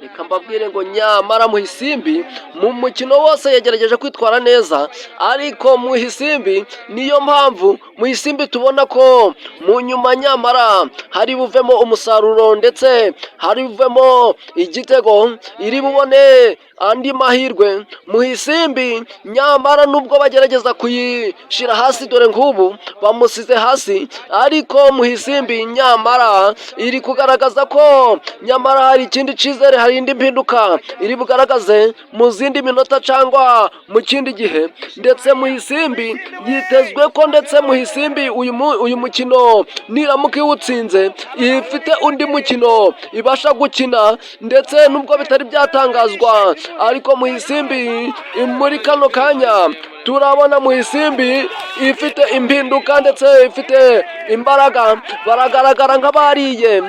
reka mbabwire ngo nyamara Muhisimbi mu mukino wose yagerageje kwitwara neza, ariko Muhisimbi niyo mpamvu Muhisimbi tubona ko mu nyuma nyamara hari buvemo umusaruro ndetse hari buvemo igitego, iri bubone andi mahirwe. Muhisimbi nyamara nubwo bagerageza kuyishyira hasi, dore nk'ubu bamusize hasi, ariko Muhisimbi nyamara iri kugaragaza ko nyamara hari ikindi cyizere, hari indi mpinduka iri bugaragaze mu zindi minota cyangwa mu kindi gihe. Ndetse Muhisimbi yitezwe ko, ndetse Muhisimbi uyu mukino niramuka iwutsinze ifite undi mukino ibasha gukina, ndetse nubwo bitari byatangazwa, ariko Muhisimbi muri kano kanya turabona Muhisimbi ifite impinduka ndetse ifite imbaraga, baragaragara nk'abariye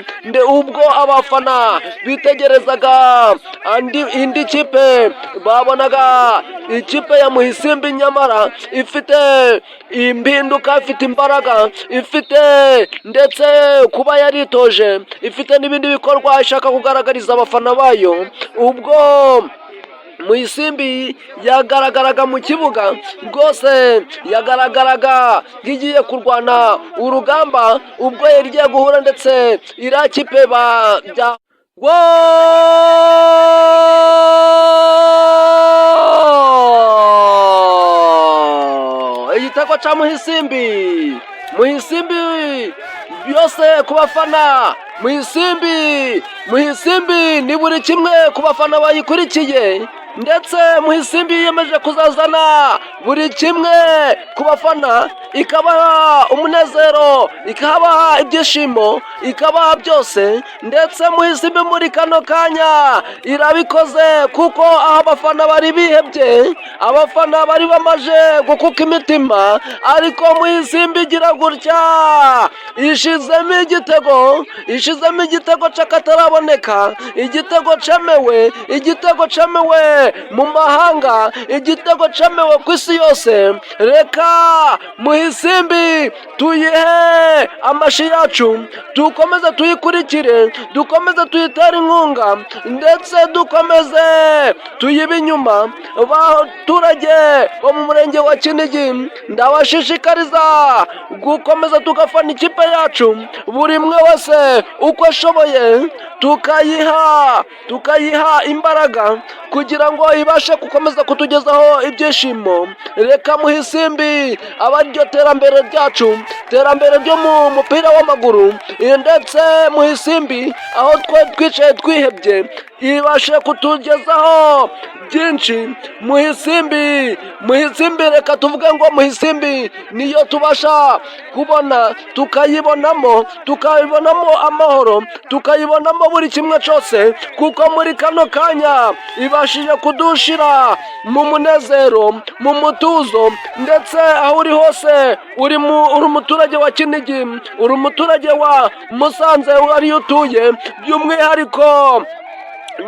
ubwo abafana bitegerezaga indi kipe, babonaga ikipe ya Muhisimbi nyamara ifite impinduka, ifite imbaraga, ifite ndetse kuba yaritoje, ifite n'ibindi bikorwa ishaka kugaragariza abafana bayo. Ubwo Muhisimbi yagaragaraga mu kibuga rwose, yagaragaraga nk'igiye kurwana urugamba, ubwo yari igiye guhura ndetse iriya kipe bya igitego cya Muhisimbi byose ku bafana. Muhisimbi ni buri kimwe ku bafana bayikurikiye, ndetse Muhisimbi yiyemeje kuzazana buri kimwe ku bafana, ikabaha umunezero, ikabaha ibyishimo, ikabaha byose. Ndetse Muhisimbi muri kano kanya irabikoze, kuko aho abafana bari bihebye, abafana bari bamaje gukuka imitima, ariko Muhisimbi igira gutya ishizemo igitego cy'akataraboneka, igitego cyemewe mu mahanga, igitego cyemewe ku isi yose. Reka Muhisimbi tuyihe amashyi yacu, dukomeze tuyikurikire, dukomeze tuyitere inkunga, ndetse dukomeze tuyibe inyuma. Abaturage bo mu murenge wa Kinigi ndabashishikariza gukomeza tugafana ikipe yacu, buri mwe wese uko ashoboye, tukayiha imbaraga kugira ngo ibashe gukomeza kutugezaho ibyishimo. Reka Muhisimbi aba ariryo terambere ryacu, terambere ryo mu mupira w'amaguru, ndetse Muhisimbi aho twicaye twihebye ibashe kutugezaho byinshi. Muhisimbi, reka tuvuge ngo Muhisimbi niyo tubasha kubona, tukayibonamo amahoro, tukayibonamo buri kimwe cyose, kuko muri kano kanya ibashije kudushira mu munezero, mu mutuzo, ndetse aho uri hose uri umuturage wa Kinigi, uri umuturage wa Musanze ariyo utuye by'umwihariko,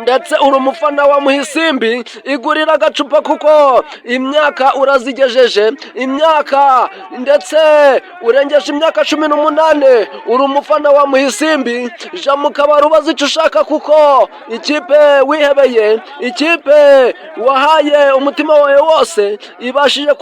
ndetse uri umufana wa Muhisimbi, igurira agacupa kuko imyaka urazigejeje, imyaka ndetse urengeje imyaka 18, uri umufana wa Muhisimbi. Ja mu kabari ubaza icyo ushaka, kuko ikipe wihebeye, ikipe wahaye umutima wawe wose, ibashije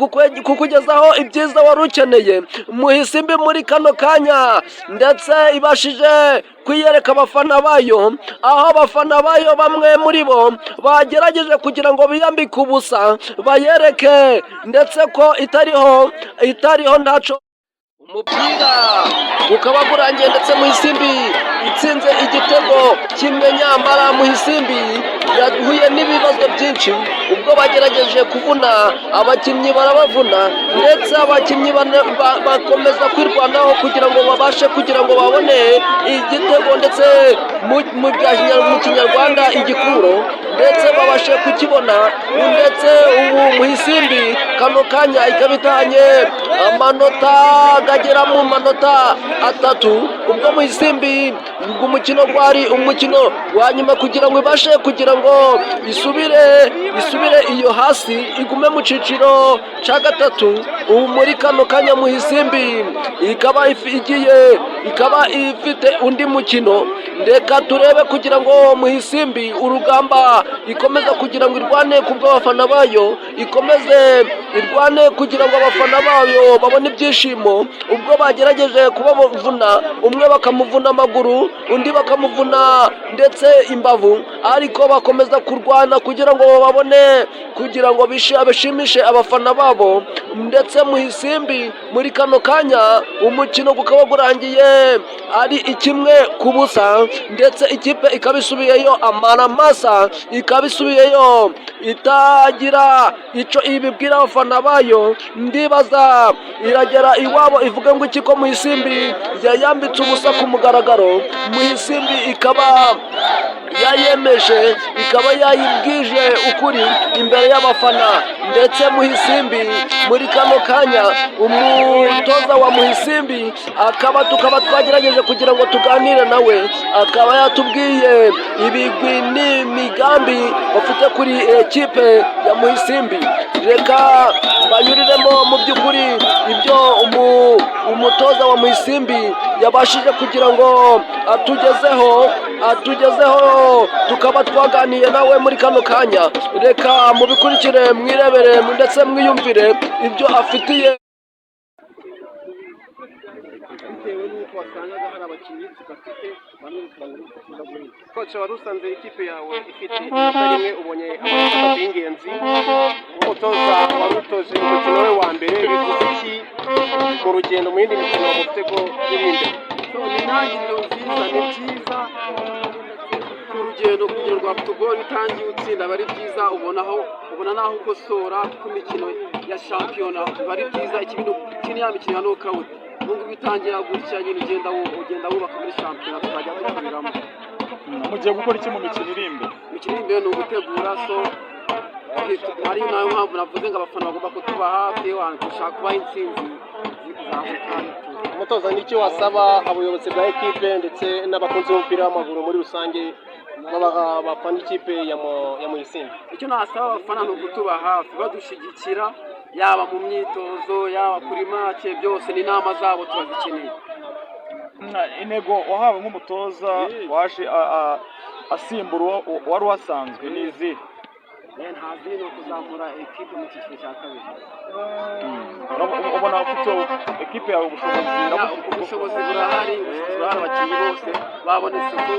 kukugezaho ibyiza wari ukeneye. Muhisimbi muri kano kanya ndetse ibashije kwiyereka abafana bayo, aho abafana bayo bamwe muri bo bagerageje kugira ngo biyambike ubusa, bayereke ndetse ko itariho ntaco. Umupira ukaba urangiye, ndetse Muhisimbi itsinze igitego kimwe. Nyamara Muhisimbi yahuye n'ibibazo byinshi, ubwo bagerageje kuvuna abakinnyi barabavuna, ndetse abakinnyi bakomeza kwirwanaho kugira ngo babashe babone igitego, ndetse mu kinyarwanda igikuro, ndetse babashe kukibona. Ndetse ubu Muhisimbi kano kanya ikaba itanye amanota agera mu manota 3, ubwo Muhisimbi ubwo umukino wari umukino wa nyuma kugira ngo ibashe kugira ngo isubire iyo hasi igume mu cyiciro cya gatatu. Ubu muri kano kanya Muhisimbi ikaba ifite undi mukino. Reka turebe kugira ngo Muhisimbi urugamba ikomeza kugira ngo irwane ku bw'abafana bayo, ikomeze irwane kugira ngo abafana bayo babone ibyishimo. Ubwo bagerageje kubavuna, umwe bakamuvuna amaguru, undi bakamuvuna ndetse imbavu, ariko bakomeza kurwana kugira ngo babone kugira ngo bishimishe abafana babo. Ndetse Muhisimbi muri kano kanya umukino ukaba urangiye ari 1-0, ndetse ikipe ikaba isubiyeyo amaramasa, ikaba isubiyeyo itagira icyo ibibwira abafana bayo. Ndibaza iragera iwabo ivuga ngo iki ko Muhisimbi yayambitse ubusa ku mugaragaro. Muhisimbi ikaba yayemeje, ikaba yayibwije ukuri imbere y'abafana. Ndetse Muhisimbi muri kano kanya umutoza wa Muhisimbi tukaba twagerageje kugira ngo tuganire nawe, akaba yatubwiye ibigwi n'imigambi bafite kuri ekipe ya Muhisimbi. Reka banyuriremo mu by'ukuri ibyo umutoza wa Muhisimbi yabashije kugira ngo atugezeho tukaba twaganiye nawe muri kano kanya. Reka mubikurikire, mwirebere ndetse mwiyumvire ibyo afitiye. Bitewe n'uko wasangaga hari abakinnyi tudafite bamwe bakunda guhinga. Koci, wari usanze ikipe yawe ifite inota rimwe, ubonye amanota y'ingenzi. Umutoza wari utoje umukino we wa mbere, bivuze iki mu rugendo mu yindi mikino mufite ko iri imbere? Ni intangiriro nziza, ni byiza ku rugendo kugira rwa futuboro itangiye utsinda aba ari byiza, ubona naho ukosora ku mikino ya shampiyona biba ari byiza. Ya mikino ya nokawuti ubu bitangira gutya nyine ugenda wubaka muri shampiyona tukajya dusubiramo. Mugiye gukora iki mu mikino iri imbere? Imikino iri imbere ni ugutegura, ari nayo mpamvu navuze ngo abafana bagomba kutuba hafi, dushaka kubaha intsinzi zizahukana. Umutoza, n'icyo wasaba abayobozi bwa ekipe ndetse n'abakunzi b'umupira w'amaguru muri rusange bafana ikipe ya Muhisimbi? Icyo nasaba abafana ni ukutuba hafi badushyigikira, yaba mu myitozo, yaba kuri make, byose n'inama zabo turazikeneye. Intego wahawe nk'umutoza waje asimbura wari wasanzwe ni izihe? Ntazi no kuzamura ekipe mu cyiciro cya kabiri. Ubona ufite ekipe yawe ubushobozi burahari, abakinnyi bose babonetse ko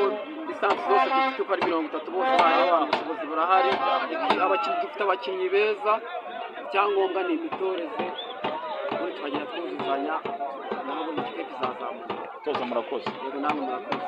lisansi zose dufite uko ari 30 bose ubushobozi burahari. Dufite abakinnyi beza, icyangombwa ni imitoreze, ubundi tukagenda twuzuzanya, naho ubundi ikipe izazamuka. Toza, murakoze. Yego, namwe murakoze.